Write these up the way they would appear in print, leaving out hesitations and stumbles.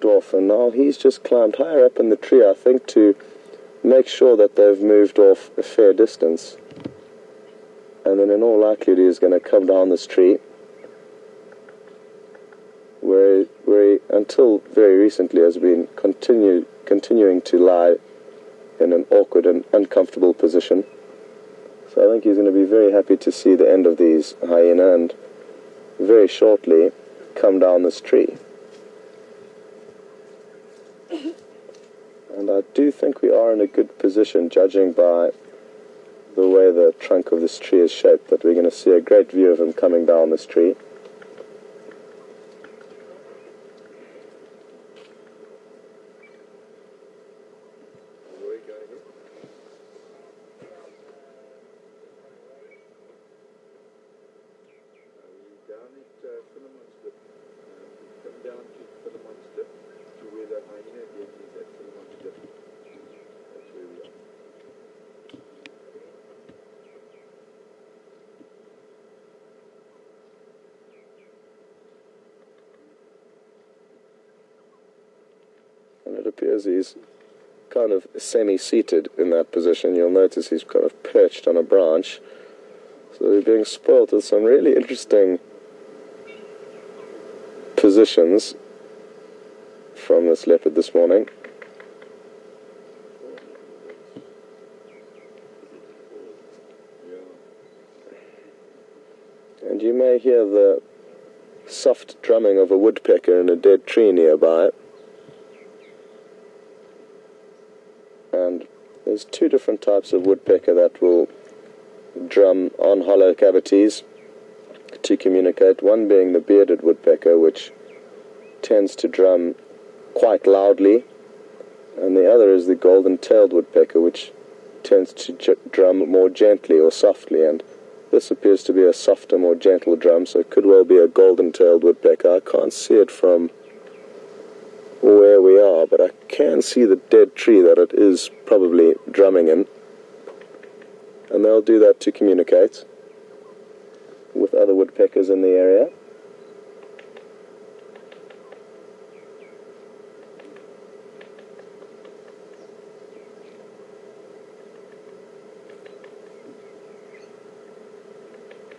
off, and now he's just climbed higher up in the tree, I think, to make sure that they've moved off a fair distance. And then in all likelihood he's going to come down this tree where he, until very recently, has been continuing to lie in an awkward and uncomfortable position. So I think he's going to be very happy to see the end of these hyena and very shortly come down this tree. And I do think we are in a good position, judging by the way the trunk of this tree is shaped, that we're going to see a great view of him coming down this tree. And it appears he's kind of semi-seated in that position. You'll notice he's kind of perched on a branch. So we're being spoilt with some really interesting positions from this leopard this morning. And you may hear the soft drumming of a woodpecker in a dead tree nearby. And there's two different types of woodpecker that will drum on hollow cavities to communicate, one being the bearded woodpecker, which tends to drum quite loudly, and the other is the golden-tailed woodpecker, which tends to drum more gently or softly, and this appears to be a softer, more gentle drum, so it could well be a golden-tailed woodpecker. I can't see it from where we are, but I can see the dead tree that it is probably drumming in, and they'll do that to communicate with other woodpeckers in the area.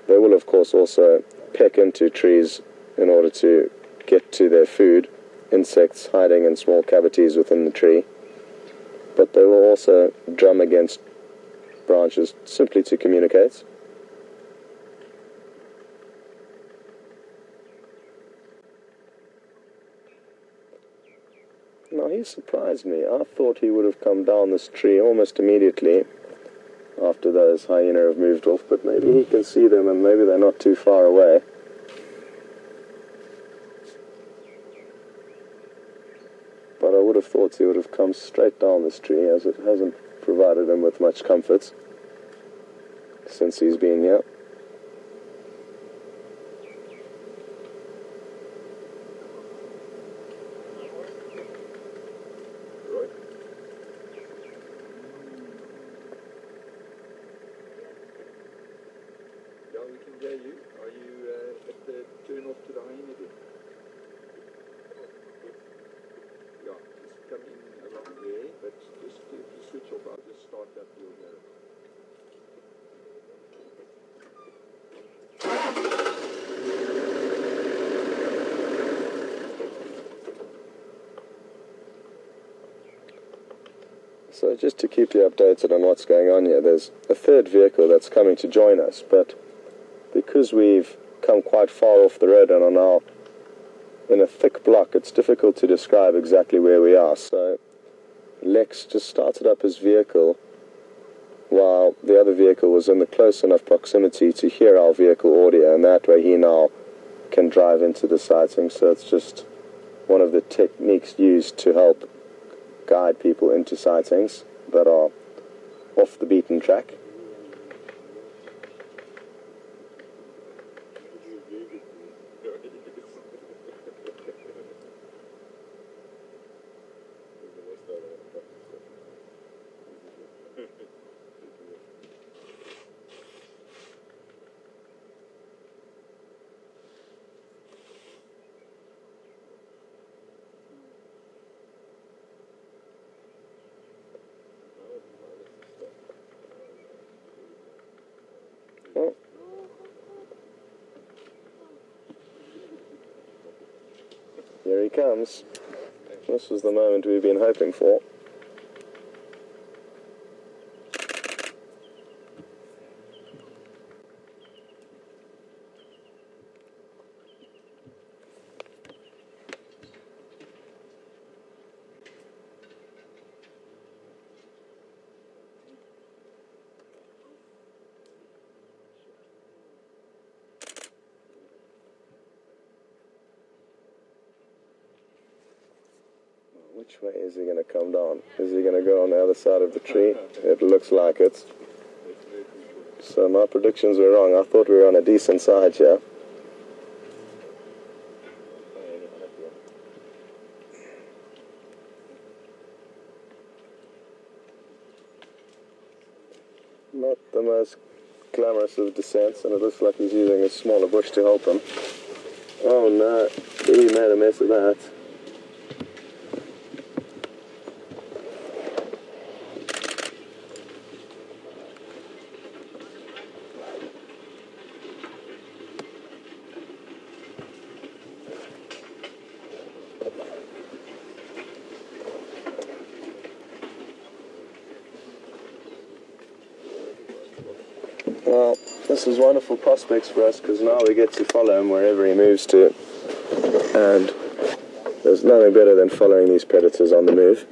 They will, of course, also peck into trees in order to get to their food, insects hiding in small cavities within the tree, but they will also drum against branches simply to communicate. Now he surprised me. I thought he would have come down this tree almost immediately after those hyena have moved off, but maybe he can see them and maybe they're not too far away. But I would have thought he would have come straight down this tree, as it hasn't provided him with much comfort since he's been here. Yeah, we can hear you. Are you at the turn off to the hyena bit? Yeah, just come in along there, but just if you switch off, I'll just start that wheel there. So just to keep you updated on what's going on here, there's a third vehicle that's coming to join us, but because we've come quite far off the road and are now in a thick block, it's difficult to describe exactly where we are. So Lex just started up his vehicle while the other vehicle was in the close enough proximity to hear our vehicle audio, and that way he now can drive into the sighting. So it's just one of the techniques used to help guide people into sightings that are off the beaten track. Here he comes. This was the moment we've been hoping for. Which way is he going to come down? Is he going to go on the other side of the tree? It looks like it. So my predictions were wrong. I thought we were on a decent side here. Not the most glamorous of descents, and it looks like he's using a smaller bush to help him. Oh no, he made a mess of that. Well, this is wonderful prospects for us because now we get to follow him wherever he moves to, and there's nothing better than following these predators on the move.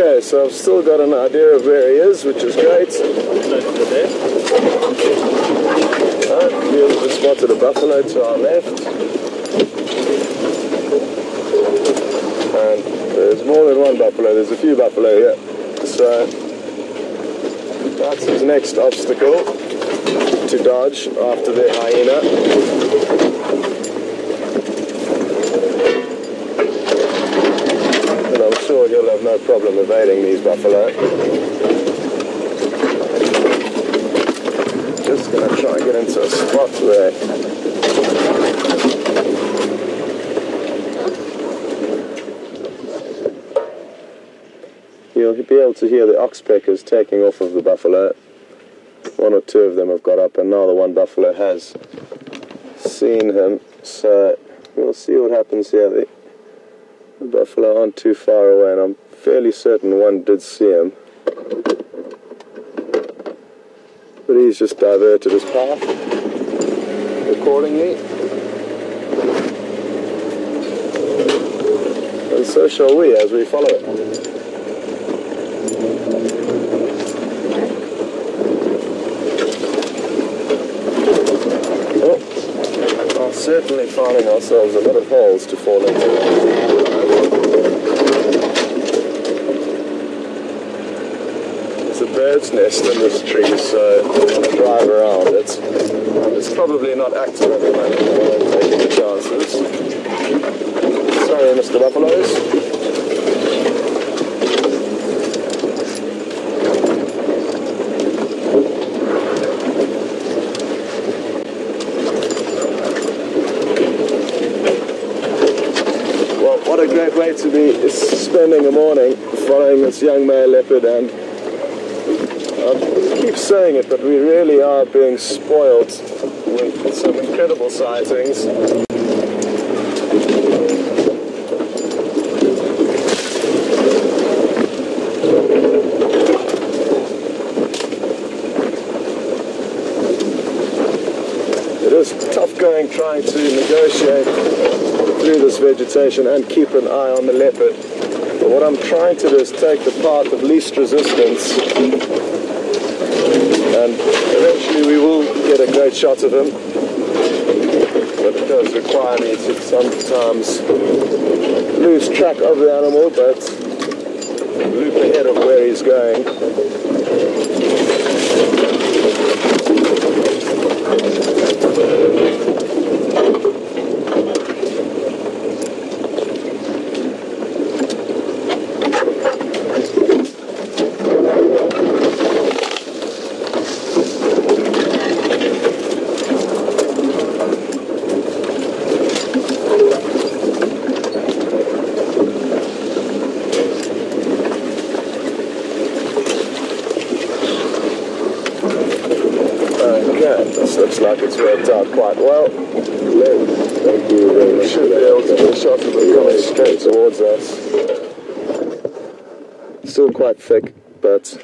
Okay, so I've still got an idea of where he is, which is great. We've spotted a buffalo to our left. And there's more than one buffalo, there's a few buffalo here. So that's his next obstacle to dodge after the hyena. I'm sure he'll have no problem evading these buffalo. Just going to try and get into a spot where you'll be able to hear the oxpeckers taking off of the buffalo. One or two of them have got up, and now the one buffalo has seen him. So we'll see what happens here. The buffalo aren't too far away, and I'm fairly certain one did see him. But he's just diverted his path accordingly. And so shall we as we follow it. Oh, we're certainly finding ourselves a lot of holes to fall into. Bird's nest in this tree, so I'm going to drive around it. It's probably not active at the moment, but I won't take any chances. Sorry, Mr. Buffaloes. Well, what a great way to be spending a morning following this young male leopard, and I keep saying it, but we really are being spoiled with some incredible sightings. It is tough going trying to negotiate through this vegetation and keep an eye on the leopard. But what I'm trying to do is take the path of least resistance, and eventually we will get a great shot of him, but it does require me to sometimes lose track of the animal, but loop ahead of where he's going. Looks like it's worked out quite well. Thank you very much. Should be able to get a shot of it coming straight towards us. Still quite thick, but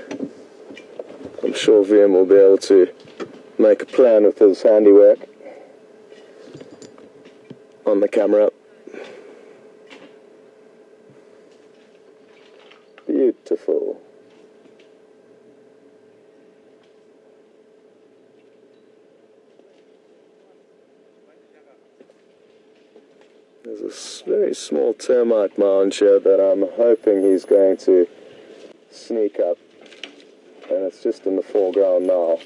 I'm sure VM will be able to make a plan with his handiwork on the camera. Beautiful. There's a very small termite mound here that I'm hoping he's going to sneak up, and it's just in the foreground now.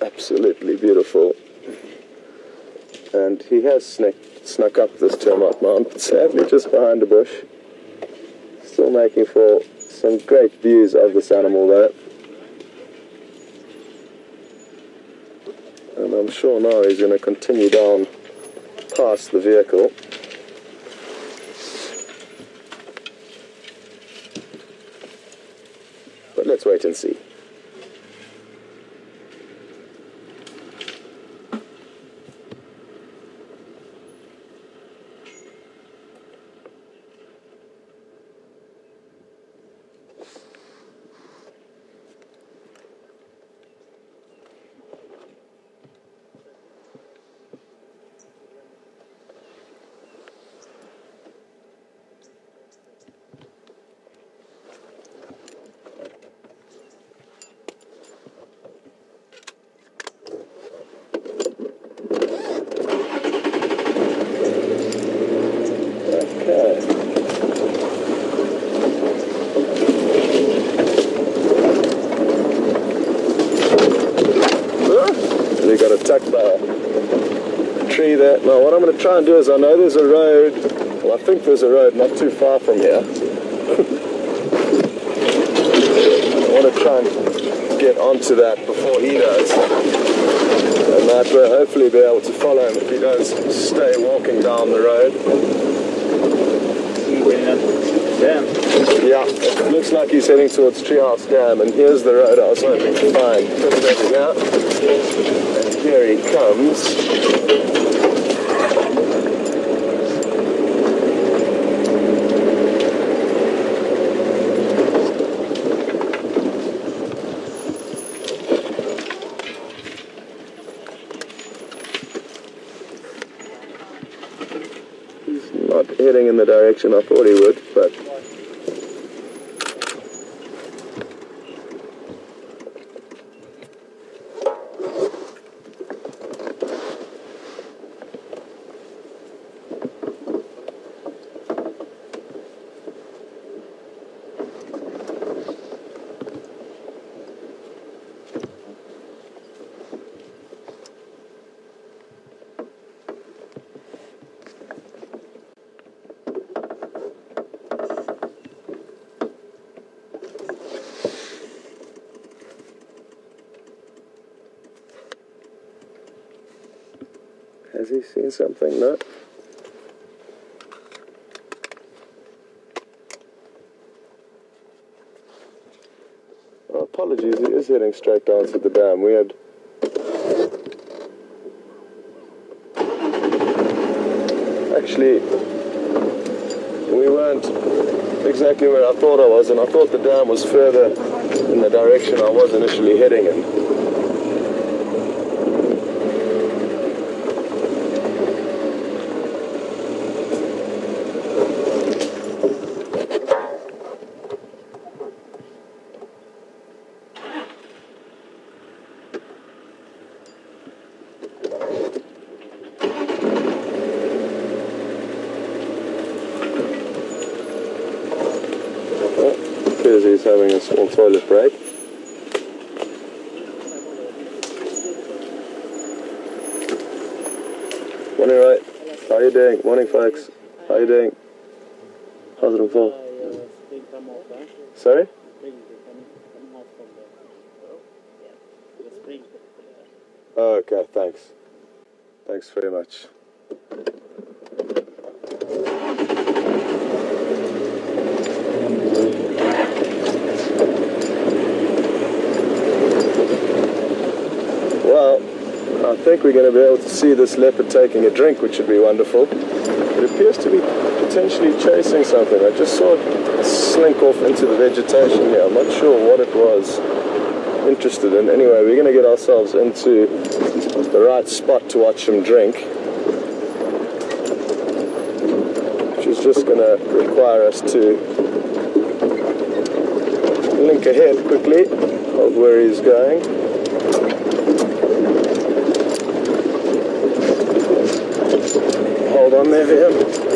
Absolutely beautiful. And he has snuck up this termite mound, sadly just behind a bush. Still making for some great views of this animal though. And I'm sure now he's going to continue down past the vehicle. But let's wait and see. Tucked by a tree there. Now what I'm going to try and do is, I know there's a road, well I think there's a road not too far from here. I want to try and get onto that before he does, and that will hopefully be able to follow him if he does stay walking down the road. Yeah, it looks like he's heading towards Treehouse Dam, and here's the road I was hoping to find. Put it over here. And here he comes. He's not heading in the direction I thought he would, but has he seen something? No. Oh, apologies, he is heading straight down to the dam. We had actually, we weren't exactly where I thought I was, and I thought the dam was further in the direction I was initially heading in. appears he's having a small toilet break. Morning, Roy. How are you doing? Morning, folks. How are you doing? How's it fall? Sorry? Oh, okay, thanks. Thanks very much. Well, I think we're going to be able to see this leopard taking a drink, which would be wonderful. It appears to be potentially chasing something. I just saw it slink off into the vegetation here. I'm not sure what it was interested in. Anyway, we're going to get ourselves into the right spot to watch him drink, which is just going to require us to link ahead quickly of where he's going. Hold on there, Liam.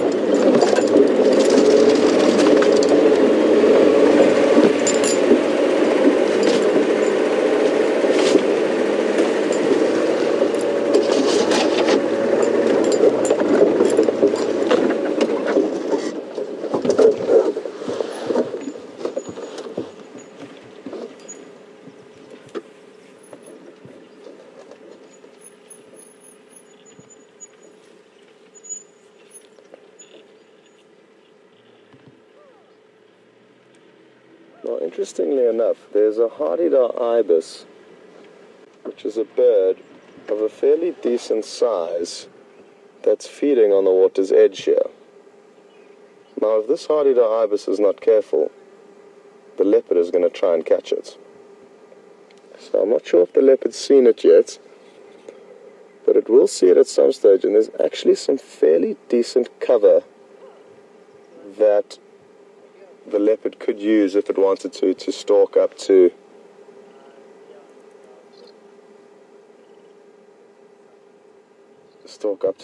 Well, interestingly enough, there's a hardy-dar ibis, which is a bird of a fairly decent size that's feeding on the water's edge here. Now, if this hardy-dar ibis is not careful, the leopard is going to try and catch it. So I'm not sure if the leopard's seen it yet, but it will see it at some stage, and there's actually some fairly decent cover that the leopard could use if it wanted to stalk up to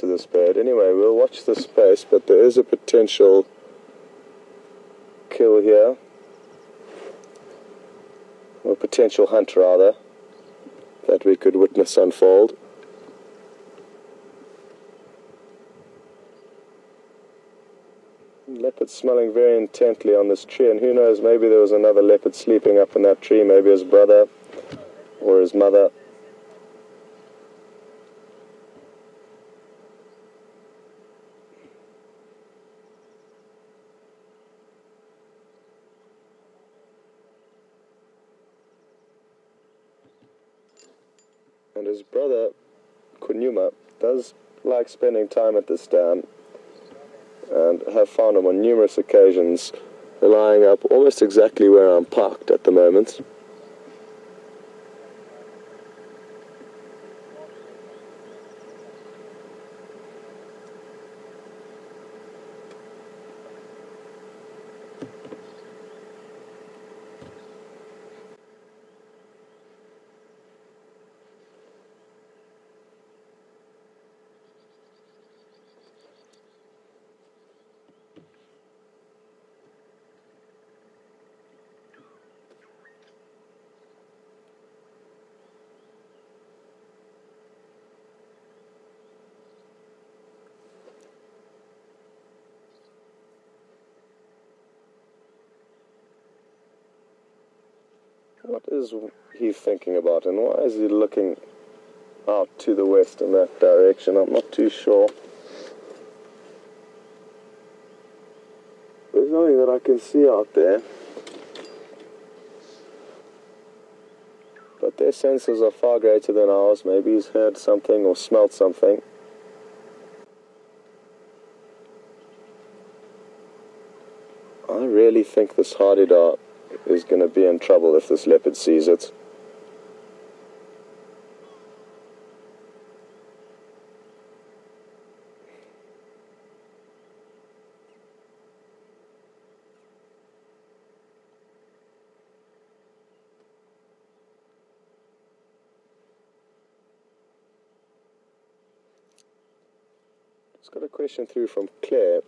this bird. Anyway, we'll watch the space, but there is a potential kill here, or potential hunt rather, that we could witness unfold. Leopard smelling very intently on this tree, and who knows, maybe there was another leopard sleeping up in that tree, maybe his brother or his mother. And his brother, Kunyuma, does like spending time at this dam, and have found him on numerous occasions lying up almost exactly where I'm parked at the moment. What is he thinking about, and why is he looking out to the west in that direction? I'm not too sure. There's nothing that I can see out there, but their senses are far greater than ours. Maybe he's heard something or smelt something. I really think this hardy-dar is going to be in trouble if this leopard sees it. Just got a question through from Claire.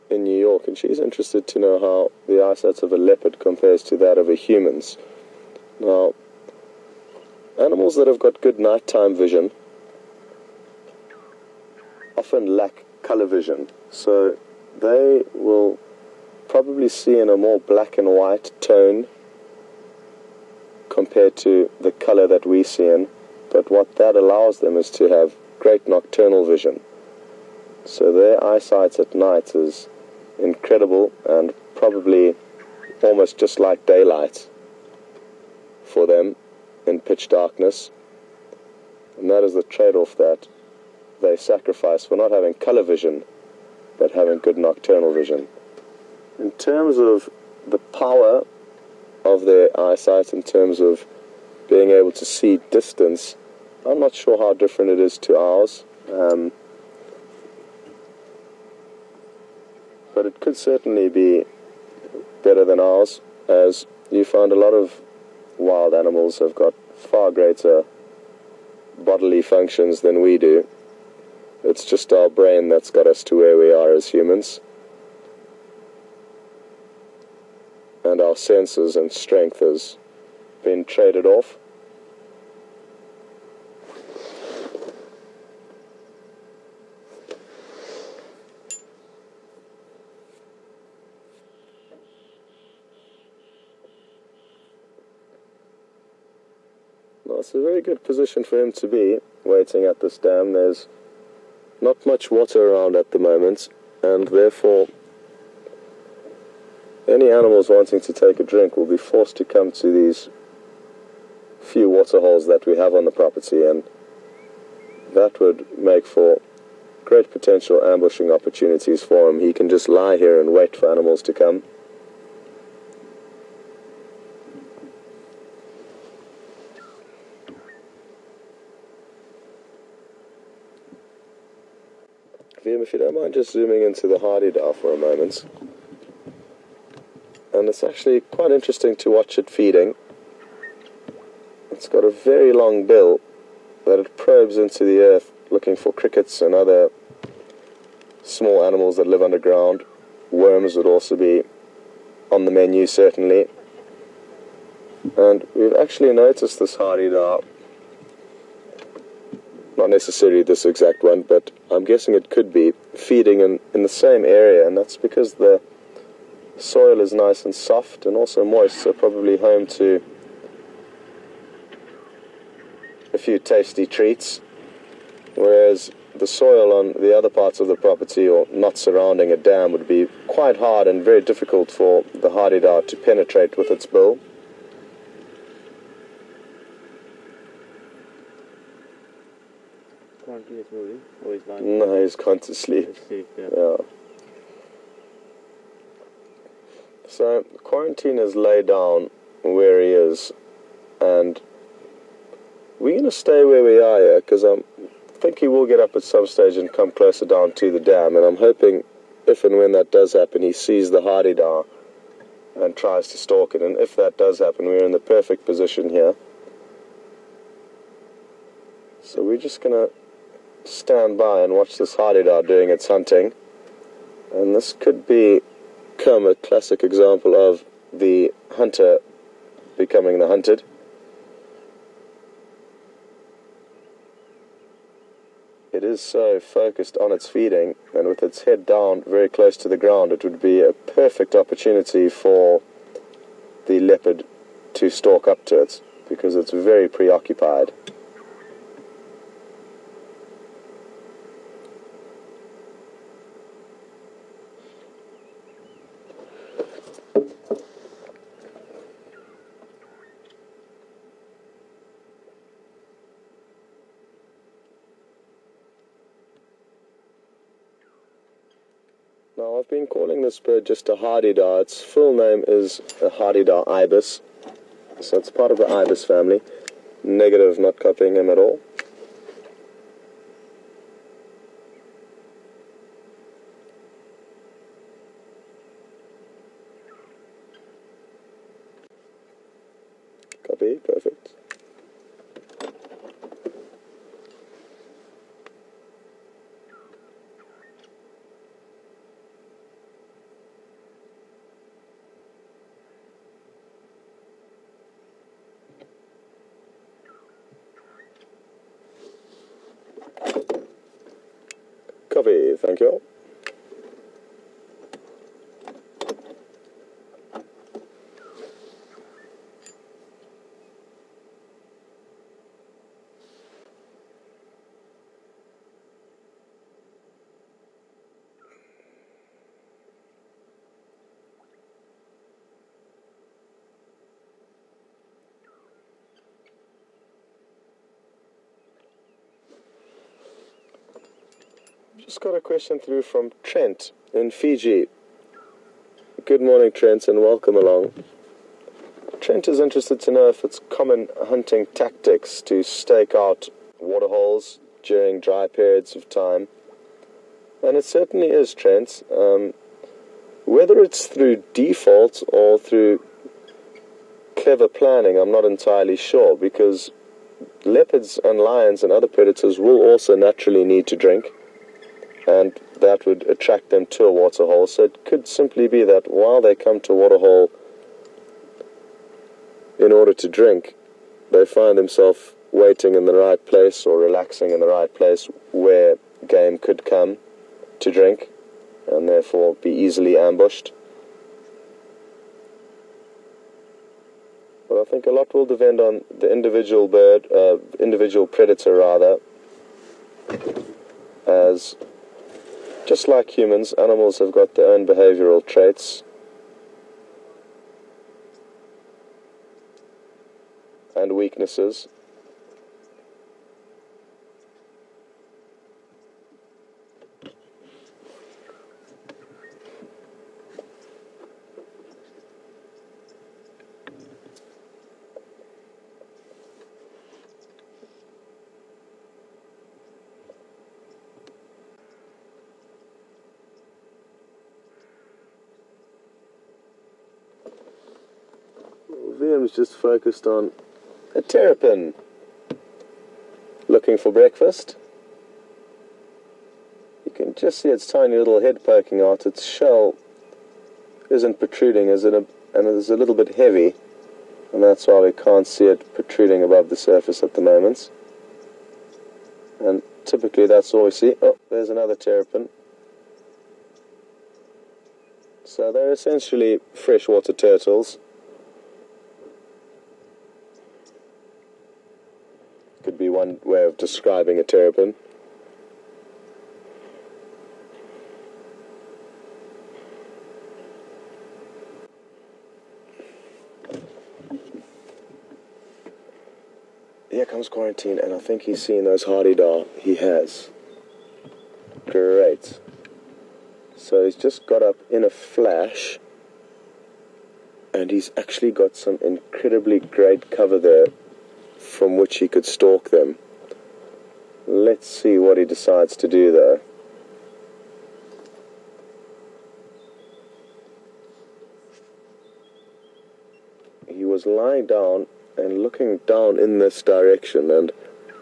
in New York, and she's interested to know how the eyesight of a leopard compares to that of a human's. Now, animals that have got good nighttime vision often lack color vision, so they will probably see in a more black and white tone compared to the color that we see in, but what that allows them is to have great nocturnal vision. So their eyesight at night is incredible and probably almost just like daylight for them in pitch darkness, and that is the trade-off that they sacrifice for not having color vision but having good nocturnal vision. In terms of the power of their eyesight, in terms of being able to see distance, I'm not sure how different it is to ours, but it could certainly be better than ours, as you find a lot of wild animals have got far greater bodily functions than we do. It's just our brain that's got us to where we are as humans, and our senses and strength has been traded off. Well, it's a very good position for him to be, waiting at this dam. There's not much water around at the moment, and therefore any animals wanting to take a drink will be forced to come to these few water holes that we have on the property, and that would make for great potential ambushing opportunities for him. He can just lie here and wait for animals to come. Liam, if you don't mind just zooming into the hardy-dar for a moment. And it's actually quite interesting to watch it feeding. It's got a very long bill that it probes into the earth looking for crickets and other small animals that live underground. Worms would also be on the menu, certainly. And we've actually noticed this hardy-dar, not necessarily this exact one, but I'm guessing it could be feeding in the same area, and that's because the soil is nice and soft and also moist, so probably home to a few tasty treats, whereas the soil on the other parts of the property or not surrounding a dam would be quite hard and very difficult for the hardy-dar to penetrate with its bill. Currently it's moving, or he's lying? No, he's gone to sleep. Yeah. So quarantine has laid down where he is, and we're going to stay where we are here, because I think he will get up at some stage and come closer down to the dam, and I'm hoping if and when that does happen, he sees the hardy-dar and tries to stalk it, and if that does happen, we're in the perfect position here. So we're just going to stand by and watch this hardy-dar doing its hunting, and this could become a classic example of the hunter becoming the hunted. It is so focused on its feeding, and with its head down very close to the ground, it would be a perfect opportunity for the leopard to stalk up to it, because it's very preoccupied. Now, I've been calling this bird just a hardy-dar. Its full name is a hardy-dar ibis, so it's part of the ibis family. Negative, not copying him at all. Copy, perfect. Copy, thank you. Just got a question through from Trent in Fiji. Good morning, Trent, and welcome along. Trent is interested to know if it's common hunting tactics to stake out waterholes during dry periods of time. And it certainly is, Trent. Whether it's through default or through clever planning, I'm not entirely sure, because leopards and lions and other predators will also naturally need to drink, and that would attract them to a waterhole. So it could simply be that while they come to a waterhole in order to drink, they find themselves waiting in the right place or relaxing in the right place where game could come to drink and therefore be easily ambushed. But I think a lot will depend on the individual bird, individual predator rather, as just like humans, animals have got their own behavioral traits. And weaknesses. VM's just focused on a terrapin looking for breakfast. You can just see its tiny little head poking out. Its shell isn't protruding and it is a little bit heavy, and that's why we can't see it protruding above the surface at the moment. And typically that's all we see. Oh, there's another terrapin. So they're essentially freshwater turtles. Could be one way of describing a terrapin. Here comes Quarantine, and I think he's seen those hardy-dar. He has. Great. So he's just got up in a flash, and he's actually got some incredibly great cover there from which he could stalk them. Let's see what he decides to do though. He was lying down and looking down in this direction, and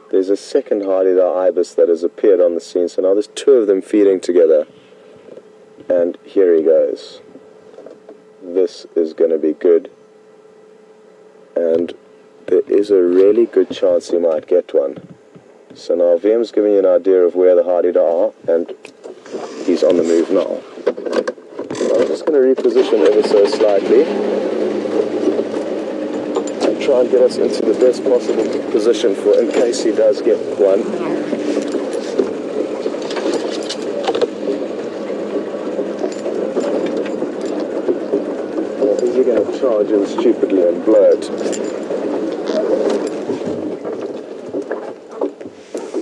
there's a second hardy-dar ibis that has appeared on the scene. So now there's two of them feeding together, and here he goes. This is going to be good, and there is a really good chance he might get one. So now VM's giving you an idea of where the hardy-dar are, and he's on the move now. I'm just going to reposition ever so slightly and try and get us into the best possible position for in case he does get one. Or is he going to charge in stupidly and blow it?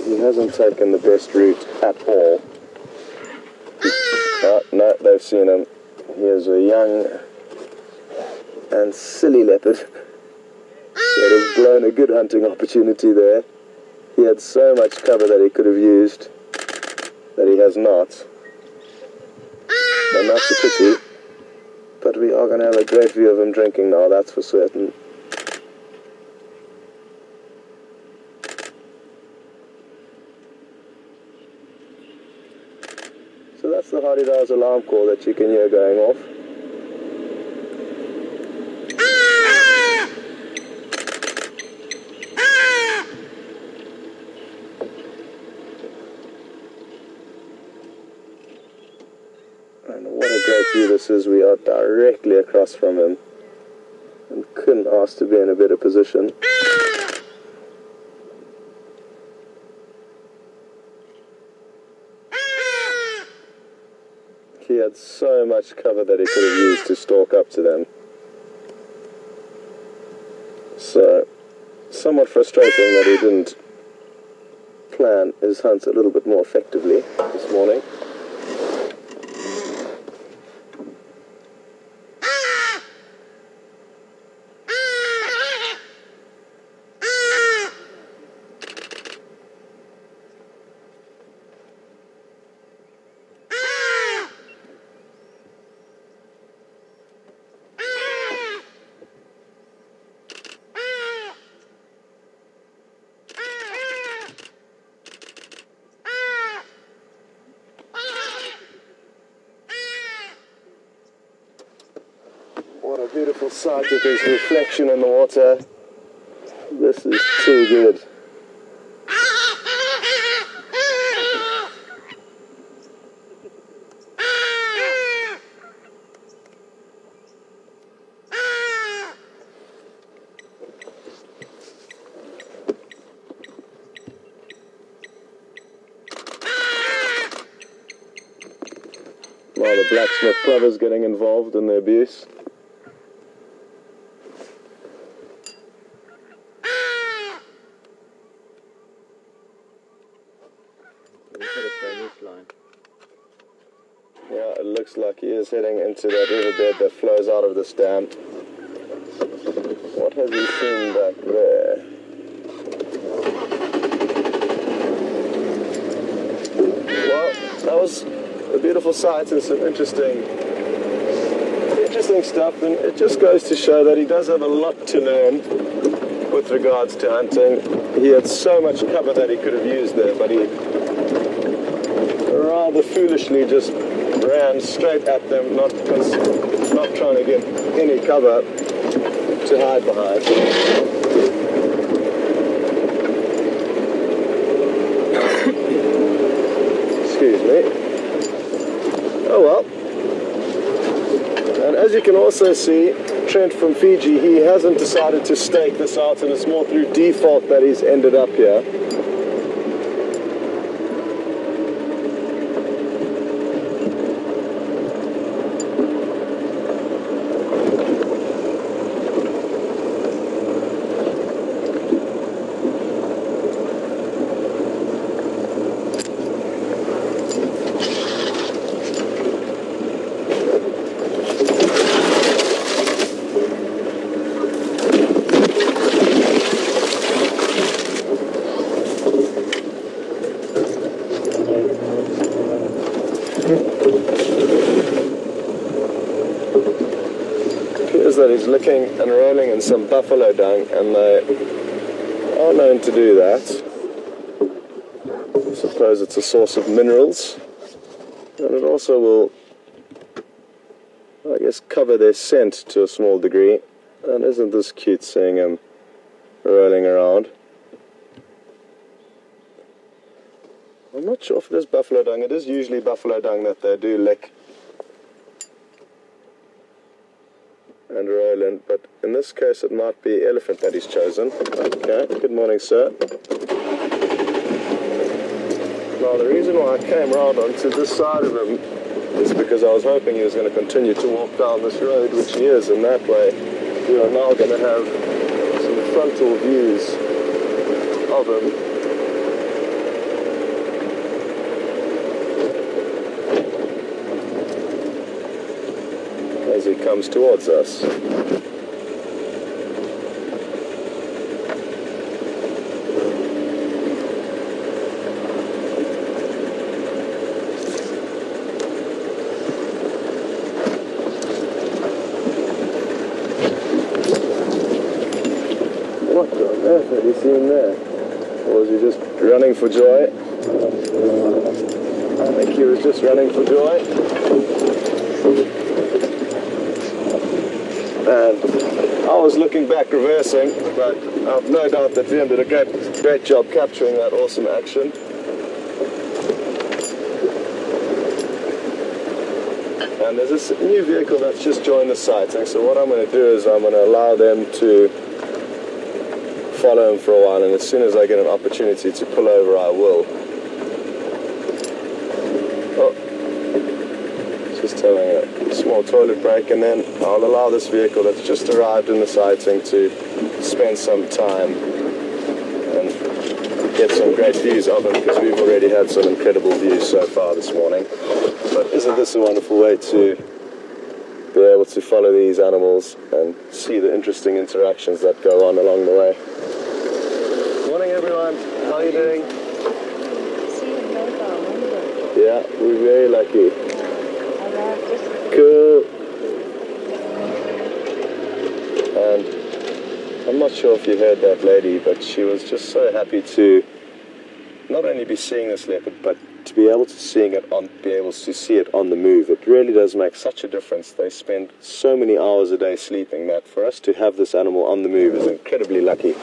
He hasn't taken the best route at all. Oh, no, they've seen him. Here's a young and silly leopard that has blown a good hunting opportunity there. He had so much cover that he could have used that he has not. And that's a pity. But we are going to have a great view of him drinking now, that's for certain. So that's the hardy-dar's alarm call that you can hear going off. view this is, we are directly across from him and couldn't ask to be in a better position. He had so much cover that he could have used to stalk up to them. So, somewhat frustrating that he didn't plan his hunt a little bit more effectively this morning. What a beautiful sight with his reflection in the water. This is too good. Now the Blacksmith brothers getting involved in the abuse. Yeah, it looks like he is heading into that riverbed that flows out of this dam. What has he seen back there? Well, that was a beautiful sight and some interesting stuff, and it just goes to show that he does have a lot to learn with regards to hunting. He had so much cover that he could have used there, but he rather foolishly just ran straight at them, not trying to get any cover to hide behind. Excuse me. Oh well. And as you can also see, Trent from Fiji, he hasn't decided to stake this out, and it's more through default that he's ended up here. Appears that he's licking and rolling in some buffalo dung, and they are known to do that. I suppose it's a source of minerals, and it also will, I guess, cover their scent to a small degree. And isn't this cute seeing him rolling around? I'm not sure if it is buffalo dung. It is usually buffalo dung that they do lick and roll in, but in this case it might be elephant that he's chosen. Okay, good morning, sir. Now the reason why I came round onto this side of him is because I was hoping he was going to continue to walk down this road, which he is, and that way we are now going to have some frontal views of him. As he comes towards us. What on earth had he seen there? Or was he just running for joy? I think he was just running for joy. And I was looking back, reversing, but I've no doubt that Liam did a great job capturing that awesome action. And everyone, there's this new vehicle that's just joined the sighting, so what I'm going to do is I'm going to allow them to follow him for a while, and as soon as I get an opportunity to pull over, I will. Oh, just having a small toilet break, and then I'll allow this vehicle that's just arrived in the sighting to spend some time and get some great views of him, because we've already had some incredible views so far this morning. But isn't this a wonderful way to be able to follow these animals and see the interesting interactions that go on along the way? Morning everyone, how are you doing? Yeah, we're very lucky. Cool. And I'm not sure if you heard that lady, but she was just so happy to not only be seeing this leopard, but to be able to see it on the move. It really does make such a difference. They spend so many hours a day sleeping that for us to have this animal on the move is incredibly lucky.